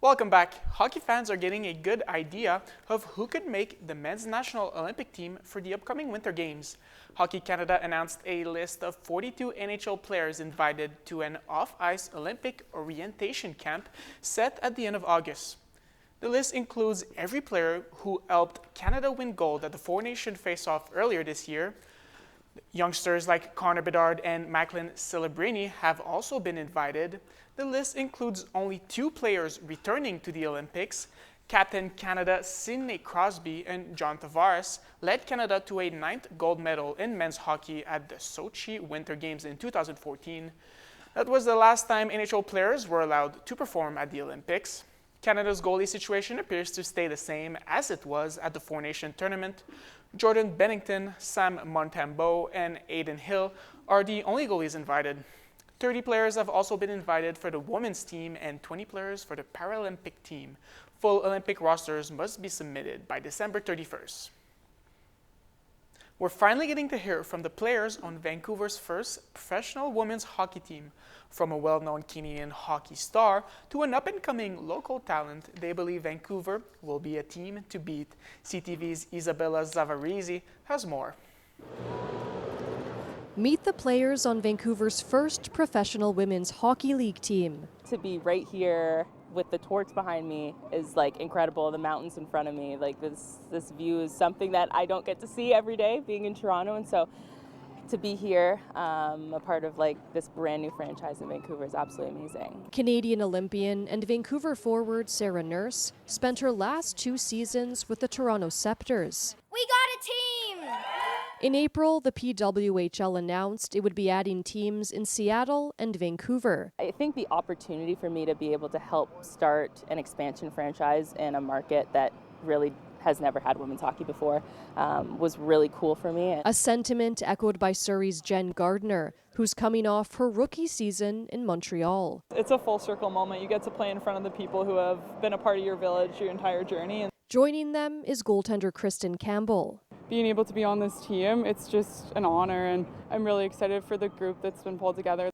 Welcome back. Hockey fans are getting a good idea of who could make the men's national Olympic team for the upcoming Winter Games. Hockey Canada announced a list of 42 NHL players invited to an off-ice Olympic orientation camp set at the end of August. The list includes every player who helped Canada win gold at the Four-Nation Face-Off earlier this year. Youngsters like Connor Bedard and Macklin Celebrini have also been invited. The list includes only 2 players returning to the Olympics. Captain Canada Sidney Crosby and John Tavares led Canada to a 9th gold medal in men's hockey at the Sochi Winter Games in 2014. That was the last time NHL players were allowed to perform at the Olympics. Canada's goalie situation appears to stay the same as it was at the Four-Nation tournament. Jordan Bennington, Sam Montembeault, and Aiden Hill are the only goalies invited. 30 players have also been invited for the women's team and 20 players for the Paralympic team. Full Olympic rosters must be submitted by December 31st. We're finally getting to hear from the players on Vancouver's first professional women's hockey team. From a well-known Canadian hockey star to an up-and-coming local talent, they believe Vancouver will be a team to beat. CTV's Isabella Zavarese has more. Meet the players on Vancouver's first professional women's hockey league team. To be right here with the torch behind me is like incredible. The mountains in front of me, like this view is something that I don't get to see every day being in Toronto, and so to be here, a part of like this brand new franchise in Vancouver is absolutely amazing. Canadian Olympian and Vancouver forward Sarah Nurse spent her last 2 seasons with the Toronto Scepters. We got a team! In April, the PWHL announced it would be adding teams in Seattle and Vancouver. I think the opportunity for me to be able to help start an expansion franchise in a market that really has never had women's hockey before was really cool for me. A sentiment echoed by Surrey's Jen Gardner, who's coming off her rookie season in Montreal. It's a full circle moment. You get to play in front of the people who have been a part of your village your entire journey. Joining them is goaltender Kristen Campbell. Being able to be on this team, it's just an honor, and I'm really excited for the group that's been pulled together.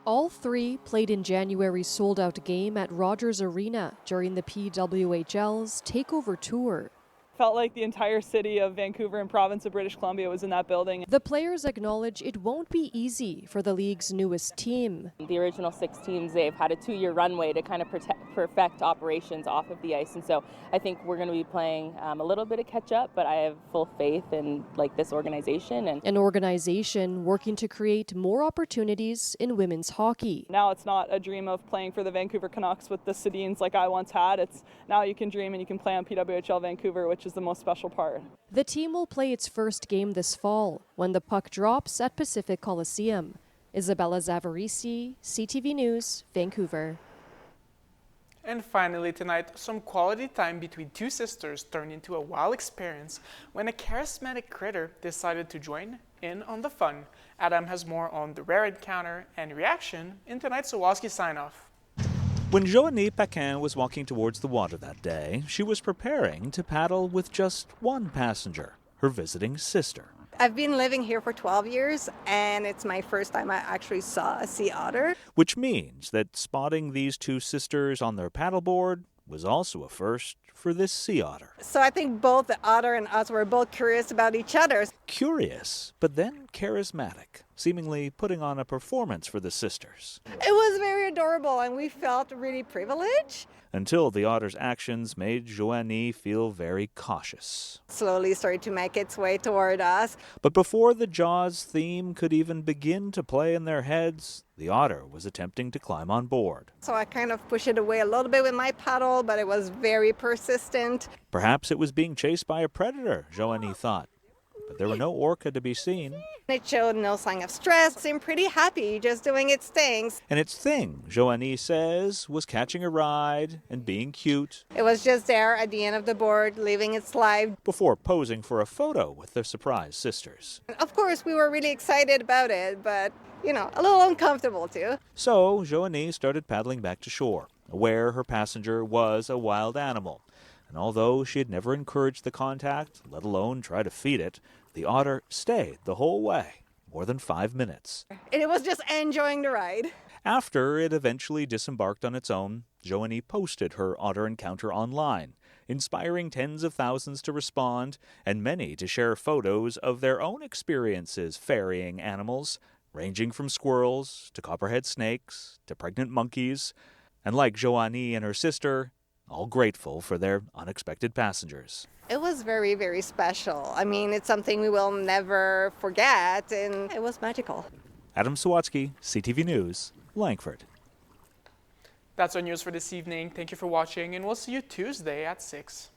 All 3 played in January's sold-out game at Rogers Arena during the PWHL's Takeover Tour. Felt like the entire city of Vancouver and province of British Columbia was in that building. The players acknowledge it won't be easy for the league's newest team. The original 6 teams, they've had a 2-year runway to kind of perfect operations off of the ice, and so I think we're going to be playing a little bit of catch up, but I have full faith in like this organization. And an organization working to create more opportunities in women's hockey. Now it's not a dream of playing for the Vancouver Canucks with the Sedins like I once had. It's now you can dream and you can play on PWHL Vancouver, which is the most special part. The team will play its first game this fall when the puck drops at Pacific Coliseum. Isabella Zavarese, CTV News, Vancouver. And finally tonight, some quality time between 2 sisters turned into a wild experience when a charismatic critter decided to join in on the fun. Adam has more on the rare encounter and reaction in tonight's Sawaski sign-off. When Joanie Paquin was walking towards the water that day, she was preparing to paddle with just one passenger, her visiting sister. I've been living here for 12 years, and it's my first time I actually saw a sea otter. Which means that spotting these 2 sisters on their paddleboard was also a first for this sea otter. So I think both the otter and us were both curious about each other. Curious, but then charismatic, seemingly putting on a performance for the sisters. It was very adorable, and we felt really privileged. Until the otter's actions made Joanie feel very cautious. Slowly started to make its way toward us. But before the Jaws theme could even begin to play in their heads, the otter was attempting to climb on board. So I kind of pushed it away a little bit with my paddle, but it was very persistent. Perhaps it was being chased by a predator, Joanie thought. But there were no orca to be seen. It showed no sign of stress. It seemed pretty happy, just doing its things. And its thing, Joanie says, was catching a ride and being cute. It was just there at the end of the board, living its life. Before posing for a photo with their surprise sisters. Of course, we were really excited about it, but, you know, a little uncomfortable too. So Joanie started paddling back to shore, aware her passenger was a wild animal. And although she had never encouraged the contact, let alone try to feed it, the otter stayed the whole way, more than 5 minutes. And it was just enjoying the ride. After it eventually disembarked on its own, Joanie posted her otter encounter online, inspiring tens of thousands to respond and many to share photos of their own experiences ferrying animals, ranging from squirrels to copperhead snakes to pregnant monkeys, and like Joanie and her sister, all grateful for their unexpected passengers. It was very, very special. I mean, it's something we will never forget, and it was magical. Adam Sawatsky, CTV News, Langford. That's our news for this evening. Thank you for watching, and we'll see you Tuesday at 6.